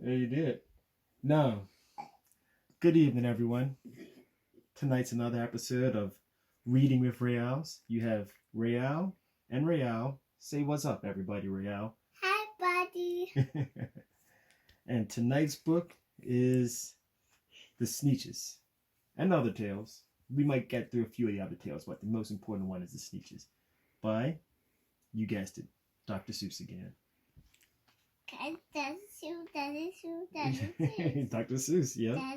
Yeah, you did. Now, good evening, everyone. Tonight's another episode of Reading with Reyels. You have Reyel and Reyel. Say what's up, everybody, Reyel. Hi, buddy. And tonight's book is The Sneetches and other tales. We might get through a few of the other tales, but the most important one is The Sneetches by, you guessed it, Dr. Seuss again. Dr. Seuss, yeah.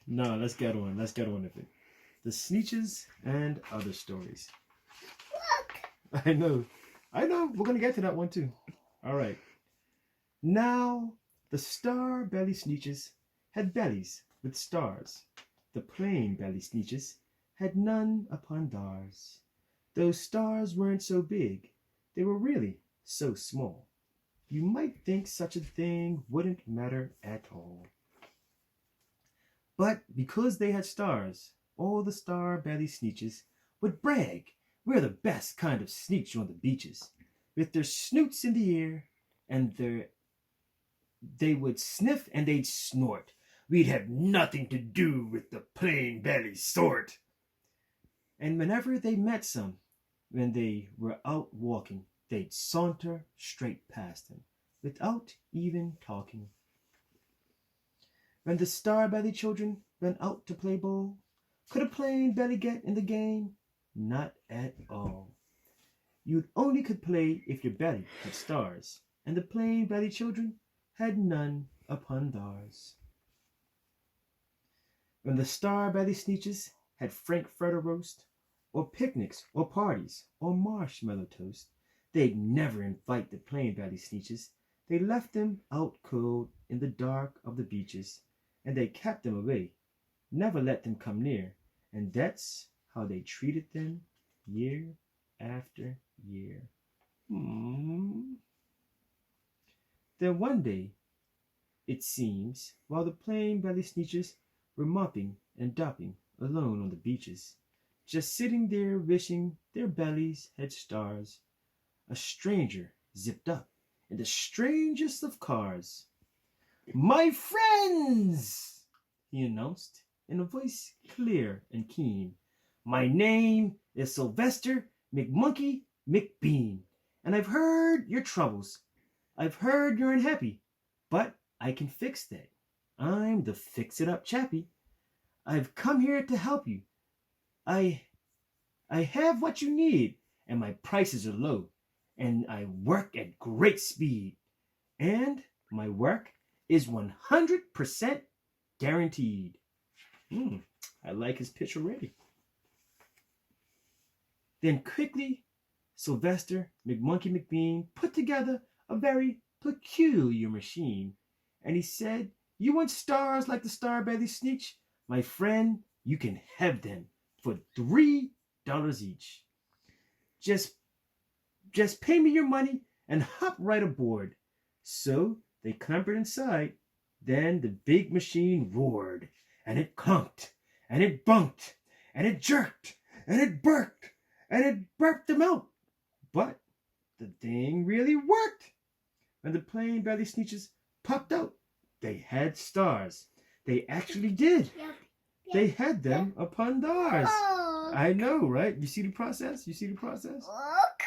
No, let's get on. Let's get on with it. The Sneetches and Other Stories. Look. I know. We're going to get to that one too. All right. Now, the star-belly Sneetches had bellies with stars. The plain-belly Sneetches had none upon theirs. Those stars weren't so big. They were really so small. You might think such a thing wouldn't matter at all. But because they had stars, all the star-belly Sneetches would brag, "We're the best kind of Sneetch on the beaches," with their snoots in the air, and they would sniff and they'd snort. "We'd have nothing to do with the plain-belly sort." And whenever they met some, when they were out walking, they'd saunter straight past him, without even talking. When the star-belly children went out to play ball, could a plain belly get in the game? Not at all. You only could play if your belly had stars, and the plain belly children had none upon theirs. When the star-belly Sneetches had frankfurter roast, or picnics, or parties, or marshmallow toast, they'd never invite the plain-belly Sneetches. They left them out cold in the dark of the beaches, and they kept them away, never let them come near, and that's how they treated them year after year. Then one day, it seems, while the plain-belly Sneetches were mopping and dopping alone on the beaches, just sitting there wishing their bellies had stars, a stranger zipped up in the strangest of cars. "My friends," he announced in a voice clear and keen, "my name is Sylvester McMonkey McBean, and I've heard your troubles. I've heard you're unhappy, but I can fix that. I'm the fix-it-up chappie. I've come here to help you. I have what you need, and my prices are low, and I work at great speed, and my work is 100% guaranteed." I like his pitch already. Then quickly, Sylvester McMonkey McBean put together a very peculiar machine, and he said, "You want stars like the star-belly Sneetch? My friend, you can have them for $3 each. Just pay me your money and hop right aboard." So they clambered inside. Then the big machine roared, and it conked, and it bunked, and it jerked, and it barked, and it burped them out. But the thing really worked. When the plain-belly Sneetches popped out, they had stars. They actually did. Yep. They had them upon theirs. Look. I know, right? You see the process? Look.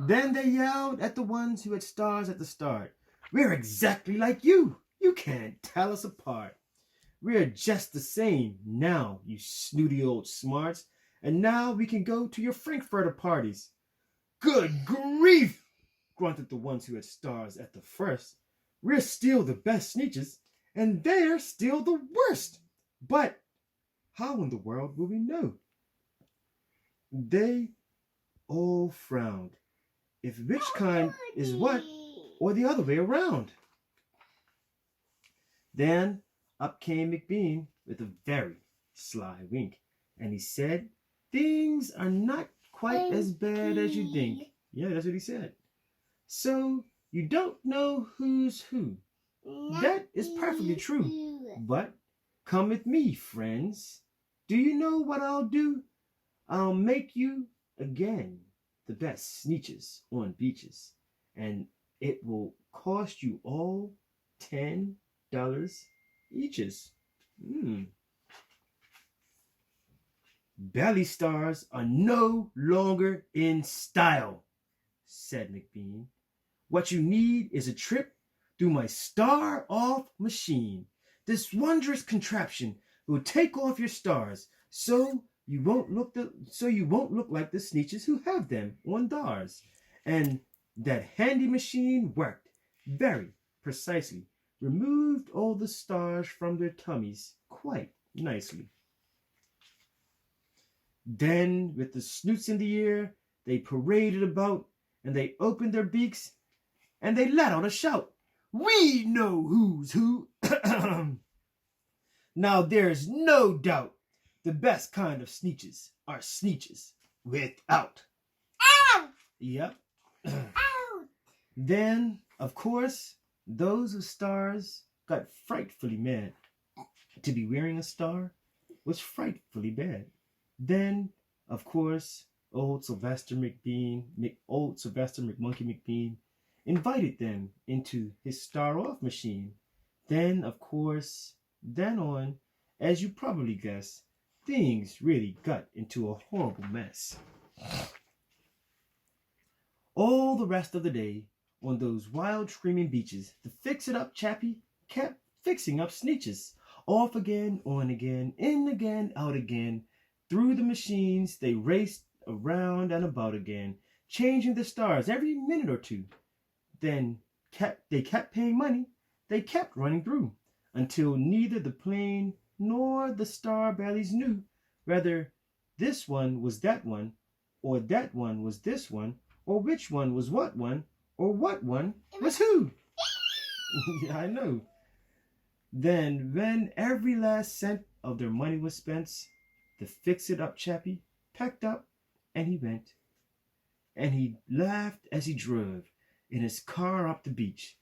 Then they yelled at the ones who had stars at the start. "We're exactly like you. You can't tell us apart. We're just the same now, you snooty old smarts. And now we can go to your frankfurter parties." "Good grief," grunted the ones who had stars at the first. "We're still the best Sneetches, and they're still the worst. But how in the world will we know?" They all frowned. If which kind is what, or the other way around. Then up came McBean with a very sly wink, and he said, "Things are not quite as bad as you think." Yeah, that's what he said. "So you don't know who's who. That is perfectly true. But come with me, friends. Do you know what I'll do? I'll make you again the best Sneetches on beaches, and it will cost you all $10 eaches. Belly stars are no longer in style, said McBean. What you need is a trip through my star-off machine. This wondrous contraption will take off your stars so you won't look like the Sneetches who have them on Dars. And that handy machine worked very precisely, removed all the stars from their tummies quite nicely. Then, with the snoots in the air, they paraded about, and they opened their beaks, and they let out a shout. We know who's who. Now there's no doubt the best kind of Sneetches are Sneetches without. Ow! Yep. Ow! Then, of course, those with stars got frightfully mad. To be wearing a star was frightfully bad. Then, of course, old Sylvester McMonkey McBean invited them into his star-off machine. Then, of course, then on, as you probably guessed, things really got into a horrible mess. All the rest of the day, on those wild screaming beaches, the fix-it-up chappie kept fixing up Sneetches. Off again, on again, in again, out again. Through the machines, they raced around and about again, changing the stars every minute or two. Then they kept paying money. They kept running through until neither the plane nor the star bellies knew whether this one was that one, or that one was this one, or which one was what one, or what one was who. Yeah, I know. Then, when every last cent of their money was spent, the fix-it-up chappie packed up and he went. And he laughed as he drove in his car up the beach.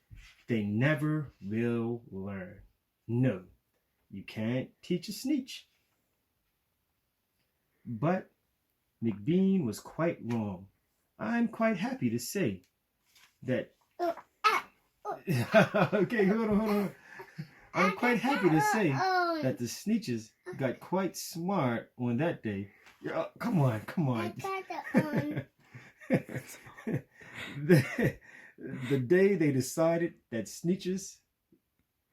They never will learn. No, you can't teach a Sneetch. But McBean was quite wrong. I'm quite happy to say that... Okay, hold on. I'm quite happy to say that the Sneetches got quite smart on that day. Come on. The day they decided that Sneetches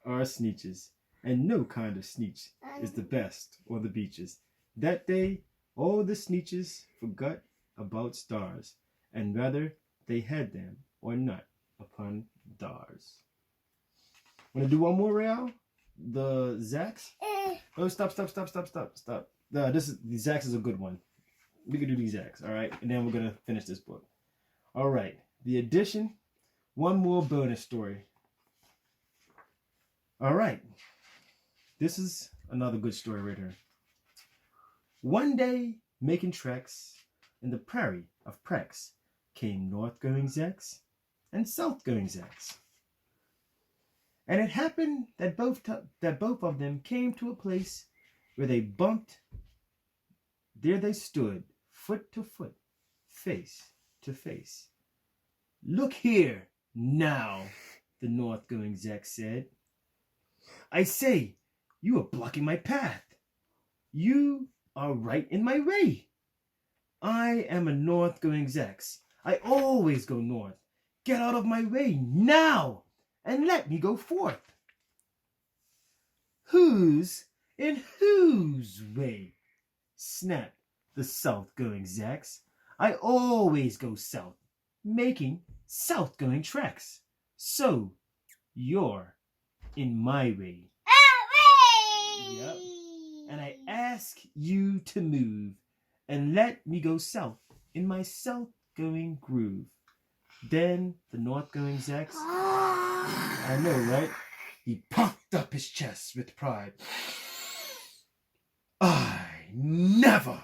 are Sneetches, and no kind of Sneetch is the best on the beaches. That day, all the Sneetches forgot about stars, and whether they had them or not upon Dars. Want to do one more, Reyel? The Zax? Oh, stop. The Zax is a good one. We can do the Zax, all right? And then we're going to finish this book. All right. The addition. One more bonus story. All right. This is another good story right here. One day, making treks in the prairie of Prex, came north-going Zax and south-going Zax. And it happened that both of them came to a place where they bumped. There they stood, foot to foot, face to face. Look here, now, the north-going Zax said. I say, you are blocking my path. You are right in my way. I am a north-going Zax. I always go north. Get out of my way now and let me go forth. Who's in whose way? Snapped the south-going Zax. I always go south, making south-going tracks. So, you're in my way. Yep. And I ask you to move and let me go south in my south-going groove. Then the north-going Zax, I know, right? He puffed up his chest with pride. I never,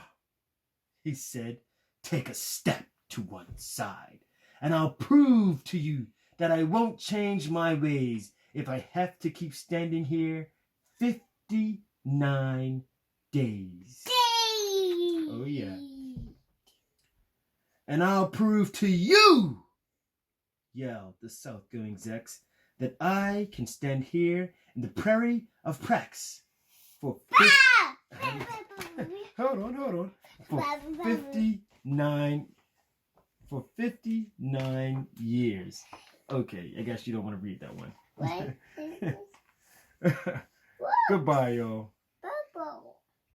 he said, take a step to one side, and I'll prove to you that I won't change my ways if I have to keep standing here 59 days. Oh, yeah. and I'll prove to you, yelled the south-going Zex, that I can stand here in the prairie of Prax for hold on. For 59 years. Okay, I guess you don't want to read that one. What? Goodbye, y'all.